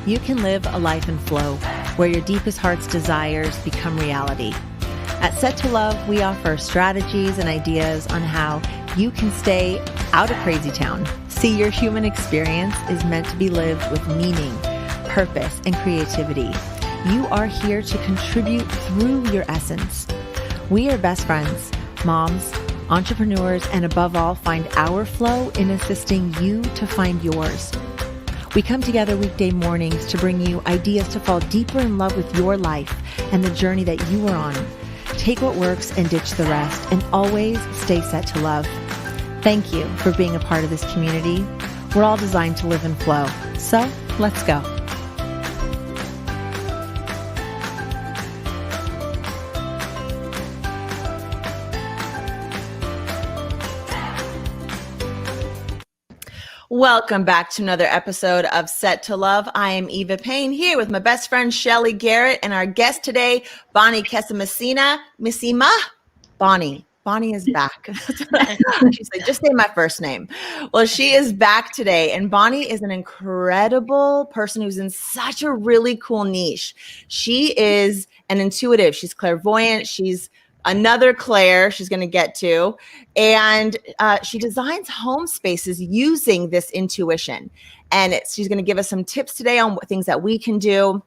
you can live a life in flow where your deepest heart's desires become reality. At Set to Love, we offer strategies and ideas on how you can stay out of crazy town. See, your human experience is meant to be lived with meaning, purpose, and creativity. You are here to contribute through your essence. We are best friends, moms, entrepreneurs, and above all, find our flow in assisting you to find yours. We come together weekday mornings to bring you ideas to fall deeper in love with your life and the journey that you are on. Take what works and ditch the rest, and always stay set to love. Thank you for being a part of this community. We're all designed to live in flow. So let's go. Welcome back to another episode of Set to Love. I am Eva Payne here with my best friend Shelly Garrett and our guest today, Bonnie Kesamissina. Bonnie is back. She said, just say my first name. Well, she is back today, and Bonnie is an incredible person who's in such a really cool niche. She is an intuitive. She's clairvoyant. She's another Claire she's going to get to. And she designs home spaces using this intuition. And she's going to give us some tips today on things that we can do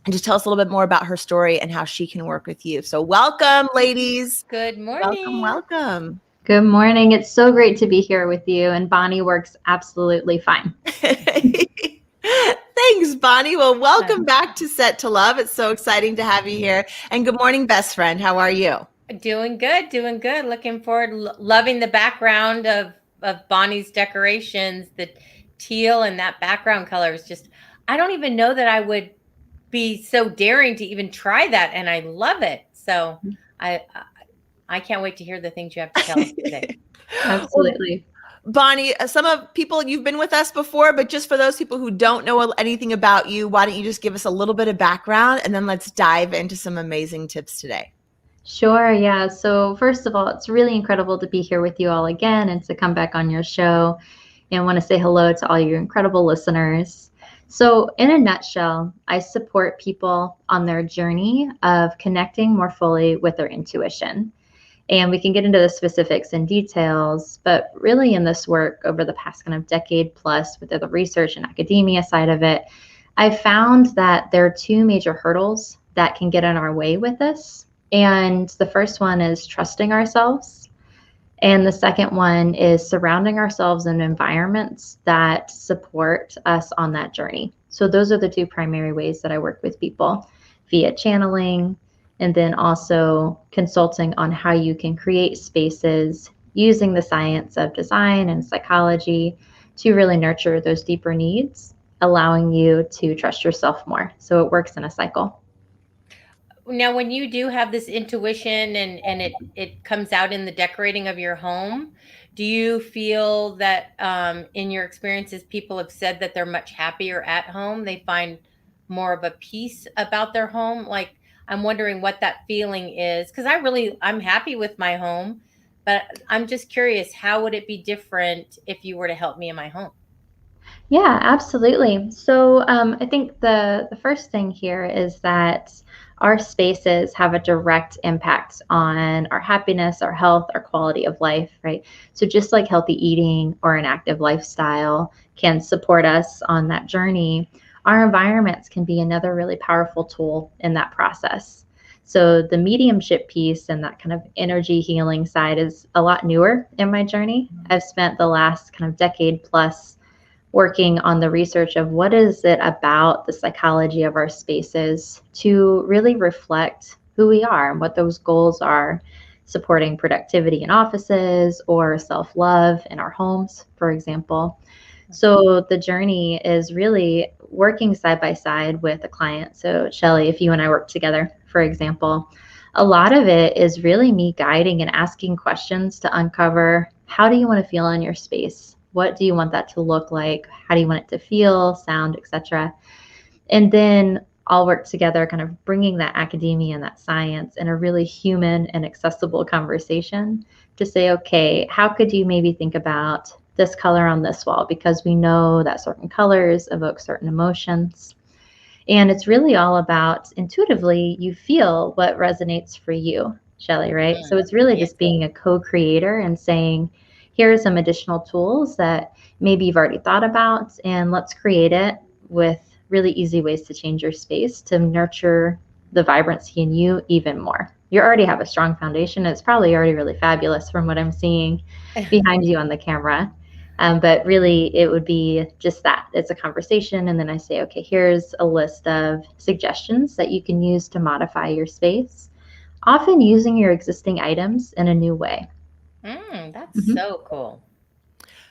and just tell us a little bit more about her story and how she can work with you. So welcome, ladies. Good morning. Welcome. Good morning. It's so great to be here with you. And Bonnie works absolutely fine. Thanks, Bonnie. Well, welcome back to Set to Love. It's so exciting to have you here. And good morning, best friend. How are you? Doing good. Looking forward. Loving the background of Bonnie's decorations. The teal and that background color is just, I don't even know that I would be so daring to even try that. And I love it. So I can't wait to hear the things you have to tell us today. Absolutely. Bonnie, some of people, you've been with us before, but just for those people who don't know anything about you, why don't you just give us a little bit of background and then let's dive into some amazing tips today. Sure. Yeah. So first of all, it's really incredible to be here with you all again and to come back on your show, and want to say hello to all your incredible listeners. So in a nutshell, I support people on their journey of connecting more fully with their intuition. And we can get into the specifics and details, but really in this work over the past kind of decade plus with the research and academia side of it, I found that there are two major hurdles that can get in our way with this. And the first one is trusting ourselves. And the second one is surrounding ourselves in environments that support us on that journey. So those are the two primary ways that I work with people, via channeling, and then also consulting on how you can create spaces using the science of design and psychology to really nurture those deeper needs, allowing you to trust yourself more. So it works in a cycle. Now, when you do have this intuition and it comes out in the decorating of your home, do you feel that in your experiences, people have said that they're much happier at home? They find more of a peace about their home? Like, I'm wondering what that feeling is, because I'm happy with my home, but I'm just curious, how would it be different if you were to help me in my home? Yeah, absolutely. So I think the first thing here is that our spaces have a direct impact on our happiness, our health, our quality of life, right? So just like healthy eating or an active lifestyle can support us on that journey, our environments can be another really powerful tool in that process. So the mediumship piece and that kind of energy healing side is a lot newer in my journey. I've spent the last kind of decade plus working on the research of what is it about the psychology of our spaces to really reflect who we are and what those goals are, supporting productivity in offices or self-love in our homes, for example. So the journey is really working side by side with a client. So Shelly, if you and I work together, for example, a lot of it is really me guiding and asking questions to uncover, how do you want to feel in your space? What do you want that to look like? How do you want it to feel, sound, etc.? And then I'll work together, kind of bringing that academia and that science in a really human and accessible conversation to say, okay, how could you maybe think about this color on this wall? Because we know that certain colors evoke certain emotions. And it's really all about intuitively, you feel what resonates for you, Shelley, right? So it's really Yes. just being a co-creator and saying, here are some additional tools that maybe you've already thought about, and let's create it with really easy ways to change your space to nurture the vibrancy in you even more. You already have a strong foundation. It's probably already really fabulous from what I'm seeing behind you on the camera. But really, it would be just that. It's a conversation. And then I say, okay, here's a list of suggestions that you can use to modify your space, often using your existing items in a new way. That's so cool.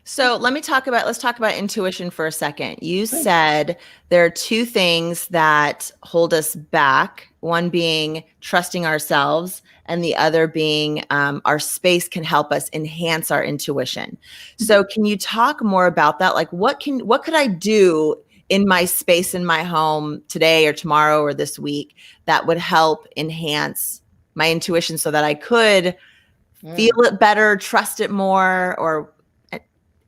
So let's talk about intuition for a second. You said there are two things that hold us back, one being trusting ourselves and the other being our space can help us enhance our intuition. So can you talk more about that? Like what could I do in my space in my home today or tomorrow or this week that would help enhance my intuition so that I could feel it better, trust it more, or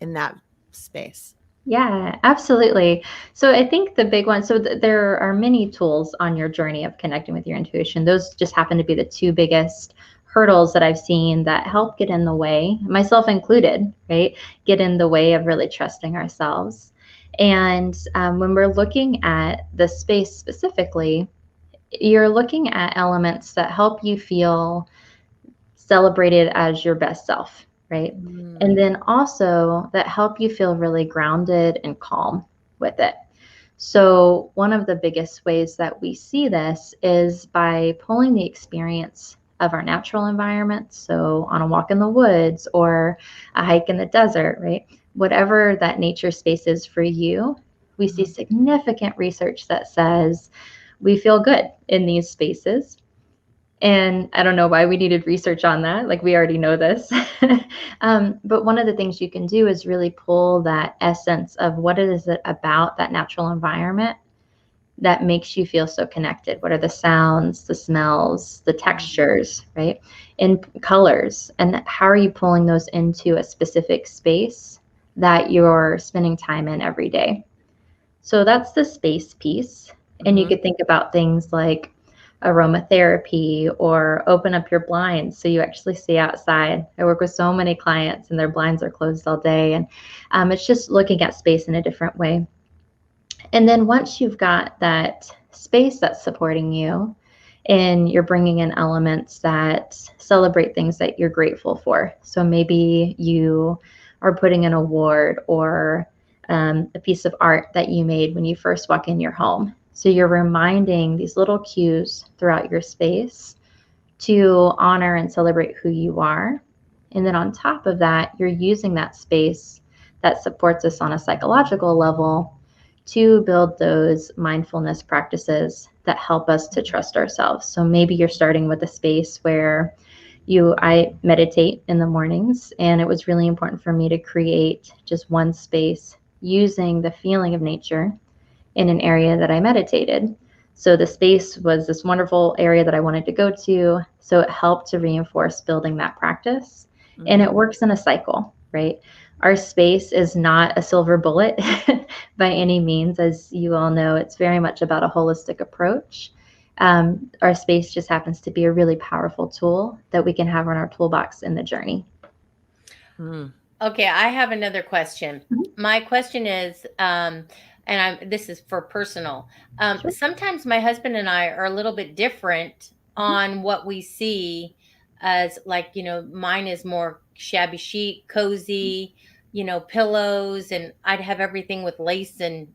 in that space? Yeah, absolutely. So I think the big one, there are many tools on your journey of connecting with your intuition. Those just happen to be the two biggest hurdles that I've seen that help get in the way, myself included, right? Get in the way of really trusting ourselves. And when we're looking at the space specifically, you're looking at elements that help you feel celebrated as your best self, right? And then also that help you feel really grounded and calm with it. So, one of the biggest ways that we see this is by pulling the experience of our natural environment. So, on a walk in the woods or a hike in the desert, right? Whatever that nature space is for you, we see significant research that says we feel good in these spaces. And I don't know why we needed research on that. Like, we already know this. But one of the things you can do is really pull that essence of what is it about that natural environment that makes you feel so connected. What are the sounds, the smells, the textures, right? And colors. And how are you pulling those into a specific space that you're spending time in every day? So that's the space piece. And you could think about things like aromatherapy or open up your blinds so you actually see outside. I work with so many clients and their blinds are closed all day. And it's just looking at space in a different way. And then once you've got that space that's supporting you and you're bringing in elements that celebrate things that you're grateful for. So maybe you are putting an award or a piece of art that you made when you first walk in your home. So you're reminding these little cues throughout your space to honor and celebrate who you are. And then on top of that, you're using that space that supports us on a psychological level to build those mindfulness practices that help us to trust ourselves. So maybe you're starting with a space where I meditate in the mornings, and it was really important for me to create just one space using the feeling of nature in an area that I meditated. So the space was this wonderful area that I wanted to go to. So it helped to reinforce building that practice. And it works in a cycle, right? Our space is not a silver bullet by any means. As you all know, it's very much about a holistic approach. Our space just happens to be a really powerful tool that we can have in our toolbox in the journey. Okay, I have another question. My question is, this is for personal. Sure. Sometimes my husband and I are a little bit different on what we see as, like, mine is more shabby chic, cozy, pillows, and I'd have everything with lace and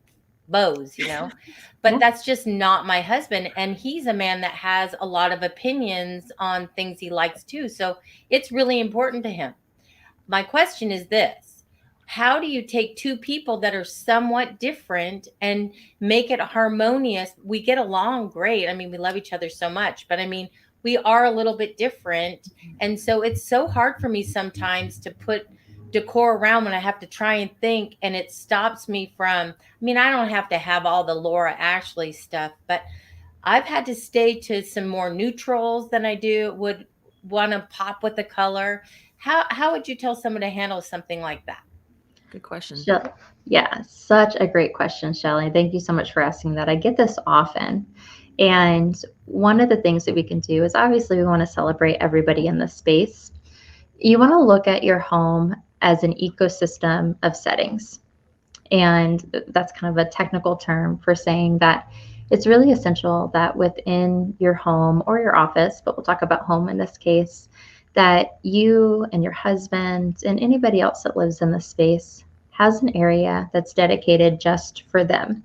bows, but Yeah. that's just not my husband. And he's a man that has a lot of opinions on things he likes too. So it's really important to him. My question is this: how do you take two people that are somewhat different and make it harmonious? We get along great. I mean, we love each other so much, but I mean, we are a little bit different. And so it's so hard for me sometimes to put decor around when I have to try and think, and it stops me from, I don't have to have all the Laura Ashley stuff, but I've had to stay to some more neutrals than I would want to pop with the color. How would you tell someone to handle something like that? Good question. Yeah, such a great question, Shelley. Thank you so much for asking that. I get this often. And one of the things that we can do is obviously we want to celebrate everybody in the space. You want to look at your home as an ecosystem of settings. And that's kind of a technical term for saying that it's really essential that within your home or your office, but we'll talk about home in this case, that you and your husband and anybody else that lives in the space has an area that's dedicated just for them.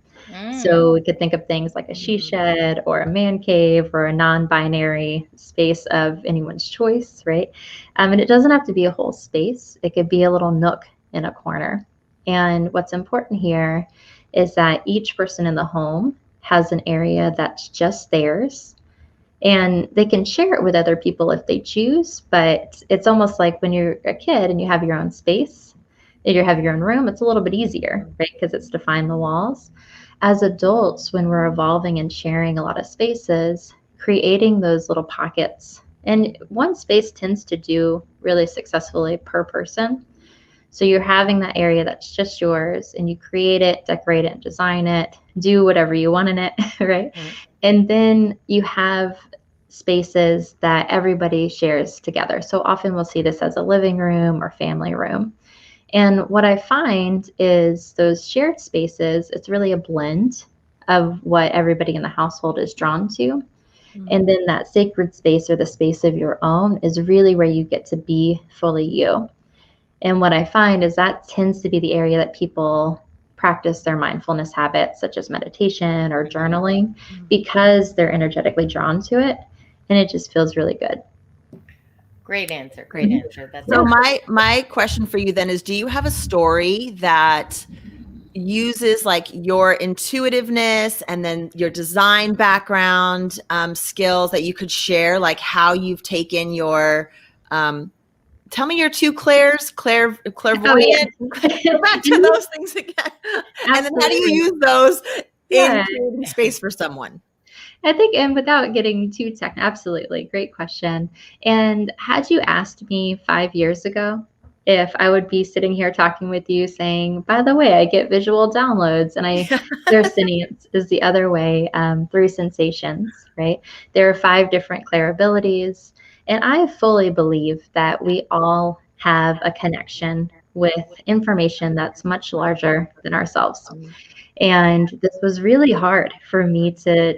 So we could think of things like a she shed or a man cave or a non-binary space of anyone's choice, right? And it doesn't have to be a whole space. It could be a little nook in a corner. And what's important here is that each person in the home has an area that's just theirs. And they can share it with other people if they choose, but it's almost like when you're a kid and you have your own space, and you have your own room, it's a little bit easier, right? Because it's defined the walls. As adults, when we're evolving and sharing a lot of spaces, creating those little pockets, and one space tends to do really successfully per person. So you're having that area that's just yours and you create it, decorate it, design it, do whatever you want in it, right? And then you have spaces that everybody shares together. So often we'll see this as a living room or family room. And what I find is those shared spaces, it's really a blend of what everybody in the household is drawn to. And then that sacred space or the space of your own is really where you get to be fully you. And what I find is that tends to be the area that people practice their mindfulness habits, such as meditation or journaling, because they're energetically drawn to it. And it just feels really good. Great answer. Great answer. That's So my question for you then is, do you have a story that uses like your intuitiveness and then your design background skills that you could share, like how you've taken your tell me your two clairvoyant. Go back to those things again. And then how do you use those in creating space for someone? I think, and without getting too technical, absolutely, great question. And had you asked me 5 years ago if I would be sitting here talking with you saying, by the way, I get visual downloads and clairsentience is the other way through sensations, right? There are 5 different clair abilities. And I fully believe that we all have a connection with information that's much larger than ourselves. And this was really hard for me to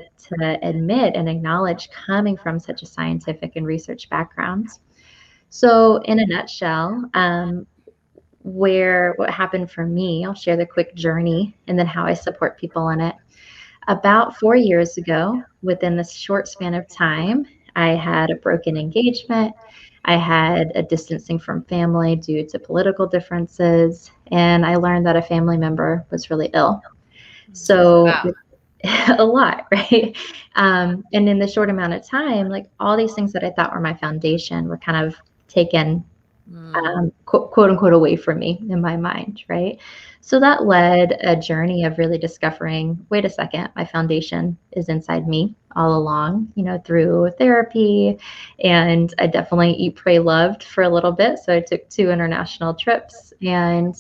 admit and acknowledge coming from such a scientific and research background. So in a nutshell, what happened for me, I'll share the quick journey and then how I support people in it. About 4 years ago, within this short span of time, I had a broken engagement. I had a distancing from family due to political differences. And I learned that a family member was really ill. So a lot, right? And in the short amount of time, like all these things that I thought were my foundation were kind of taken, quote unquote, away from me in my mind, right? So that led a journey of really discovering, wait a second, my foundation is inside me all along, through therapy. And I definitely eat, pray, loved for a little bit. So I took 2 international trips. And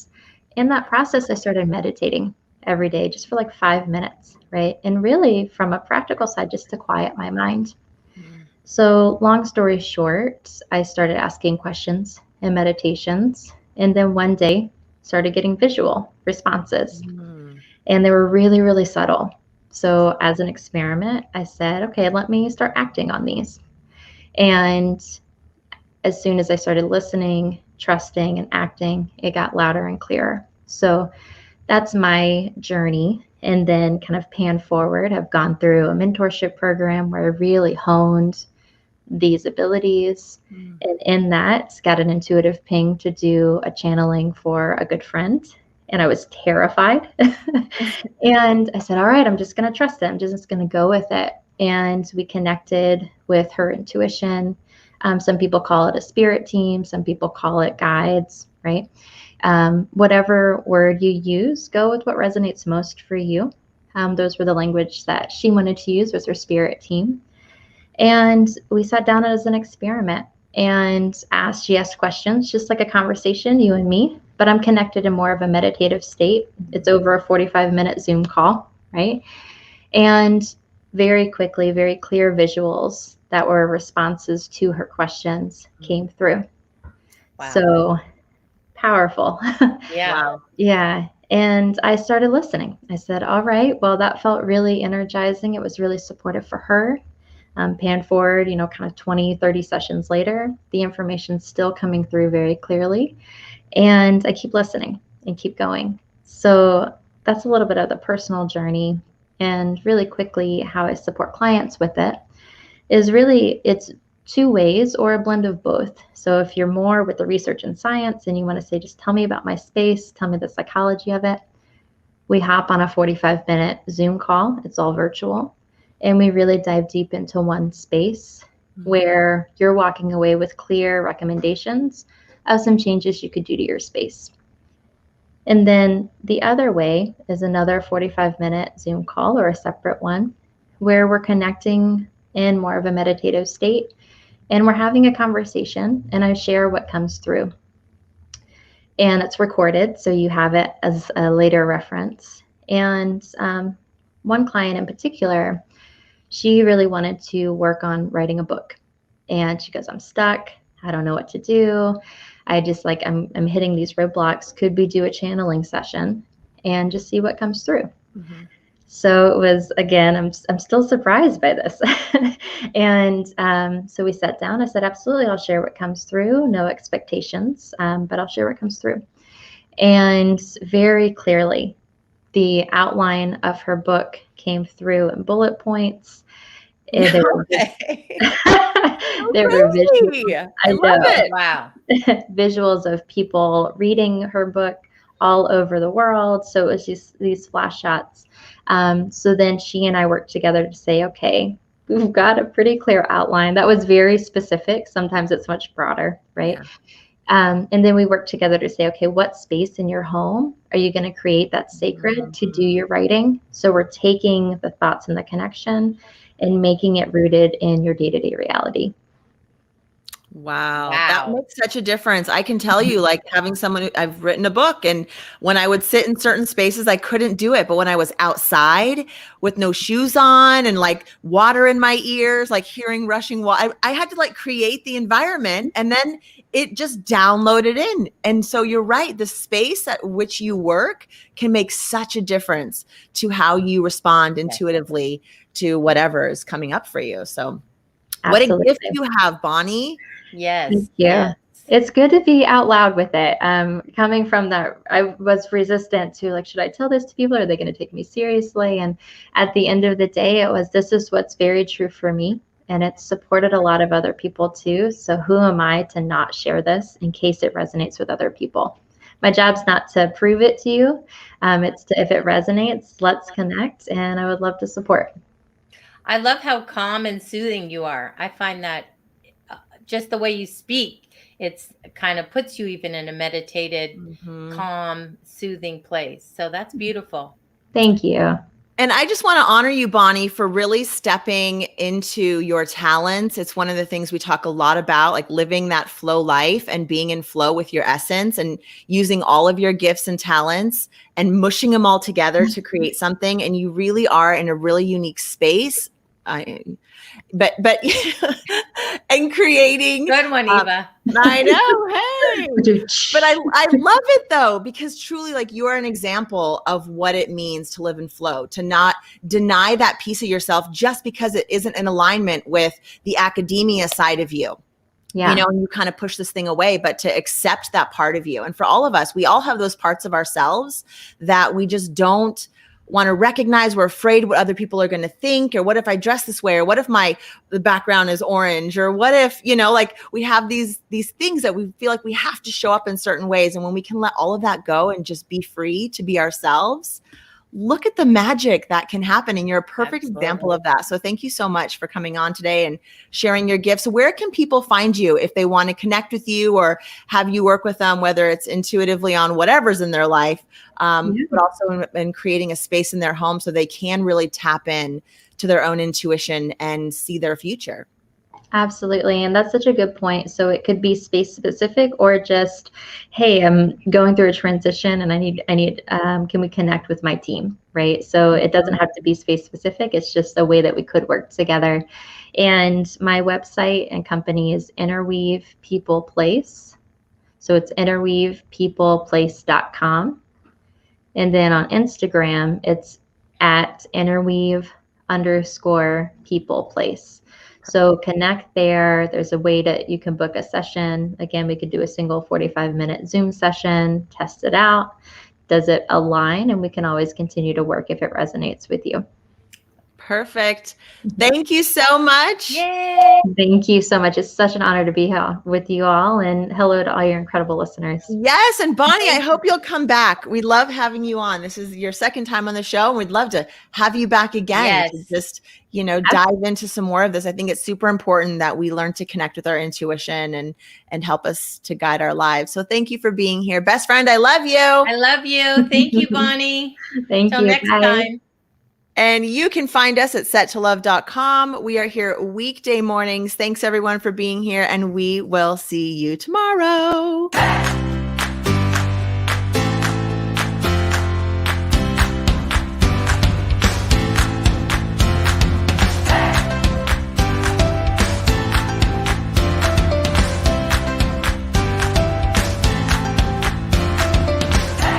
in that process, I started meditating every day just for like 5 minutes, right? And really from a practical side, just to quiet my mind. So long story short, I started asking questions and meditations. And then one day started getting visual responses. And they were really, really subtle. So as an experiment, I said, okay, let me start acting on these. And as soon as I started listening, trusting, and acting, it got louder and clearer. So that's my journey. And then kind of pan forward, I've gone through a mentorship program where I really honed these abilities. And in that, got an intuitive ping to do a channeling for a good friend. And I was terrified. And I said, all right, I'm just going to trust it. I'm just going to go with it. And we connected with her intuition. Some people call it a spirit team. Some people call it guides, right? Whatever word you use, go with what resonates most for you. Those were the language that she wanted to use, was her spirit team. And we sat down as an experiment and she asked questions, just like a conversation, you and me, but I'm connected in more of a meditative state. It's over a 45-minute Zoom call, right? And very quickly, very clear visuals that were responses to her questions came through. Wow. So powerful. Yeah. Wow. Yeah. And I started listening. I said, all right, well, that felt really energizing. It was really supportive for her. Pan forward, kind of 20, 30 sessions later, the information's still coming through very clearly. And I keep listening and keep going. So that's a little bit of the personal journey. And really quickly, how I support clients with it is really, it's two ways or a blend of both. So if you're more with the research and science and you want to say, just tell me about my space, tell me the psychology of it, we hop on a 45-minute Zoom call. It's all virtual. And we really dive deep into one space where you're walking away with clear recommendations of some changes you could do to your space. And then the other way is another 45-minute Zoom call or a separate one where we're connecting in more of a meditative state and we're having a conversation and I share what comes through. And it's recorded, so you have it as a later reference. And one client in particular, she really wanted to work on writing a book. And she goes, I'm stuck. I don't know what to do. I just I'm hitting these roadblocks. Could we do a channeling session and just see what comes through? Mm-hmm. So it was, again, I'm still surprised by this. And so we sat down. I said, absolutely, I'll share what comes through. No expectations, but I'll share what comes through. And very clearly, the outline of her book came through in bullet points. There were, there were visuals. I love it. Wow. Visuals of people reading her book all over the world. So it was just these flash shots. So then she and I worked together to say, okay, we've got a pretty clear outline. That was very specific. Sometimes it's much broader, right? Yeah. And then we worked together to say, okay, what space in your home are you going to create that's sacred to do your writing? So we're taking the thoughts and the connection and making it rooted in your day-to-day reality. Wow. That makes such a difference. I can tell you, like, having someone I've written a book, and when I would sit in certain spaces, I couldn't do it. But when I was outside with no shoes on and like water in my ears, like hearing rushing water, I had to like create the environment, and then it just downloaded in. And so you're right. The space at which you work can make such a difference to how you respond intuitively to whatever is coming up for you. So Absolutely. What a gift you have, Bonnie. Yes. Thank you. Yes. It's good to be out loud with it. Coming from that, I was resistant to like, should I tell this to people? Are they going to take me seriously? And at the end of the day, it was, this is what's very true for me. And it's supported a lot of other people too. So who am I to not share this in case it resonates with other people? My job's not to prove it to you. It's to, if it resonates, let's connect. And I would love to support. I love how calm and soothing you are. I find that just the way you speak, it's kind of puts you even in a meditated, calm, soothing place. So that's beautiful. Thank you. And I just want to honor you, Bonnie, for really stepping into your talents. It's one of the things we talk a lot about, like living that flow life and being in flow with your essence and using all of your gifts and talents and mushing them all together to create something. And you really are in a really unique space. But and creating. Good one, Eva. I know. Hey, but I love it though, because truly, like, you are an example of what it means to live in flow, to not deny that piece of yourself just because it isn't in alignment with the academia side of you. Yeah. You know, and you kind of push this thing away, but to accept that part of you. And for all of us, we all have those parts of ourselves that we just don't want to recognize. We're afraid what other people are going to think, or what if I dress this way, or what if the background is orange, or what if, you know, like we have these things that we feel like we have to show up in certain ways. And when we can let all of that go and just be free to be ourselves, look at the magic that can happen. And you're a perfect example of that. So thank you so much for coming on today and sharing your gifts. Where can people find you if they want to connect with you or have you work with them, whether it's intuitively on whatever's in their life, but also in creating a space in their home so they can really tap in to their own intuition and see their future? Absolutely. And that's such a good point. So it could be space specific or just, hey, I'm going through a transition and can we connect with my team? Right. So it doesn't have to be space specific. It's just a way that we could work together. And my website and company is Interweave People Place. So it's interweavepeopleplace.com. And then on Instagram, it's at interweave_people_place. So connect there. There's a way that you can book a session. Again, we could do a single 45-minute Zoom session, test it out. Does it align? And we can always continue to work if it resonates with you. Perfect. Thank you so much. Yay! Thank you so much. It's such an honor to be here with you all, and hello to all your incredible listeners. Yes. And Bonnie, I hope you'll come back. We love having you on. This is your second time on the show, and we'd love to have you back again to just, dive into some more of this. I think it's super important that we learn to connect with our intuition and help us to guide our lives. So thank you for being here. Best friend, I love you. I love you. Thank you, Bonnie. Thank Till you. next Bye. time. And you can find us at settolove.com. We are here weekday mornings. Thanks everyone for being here, and we will see you tomorrow.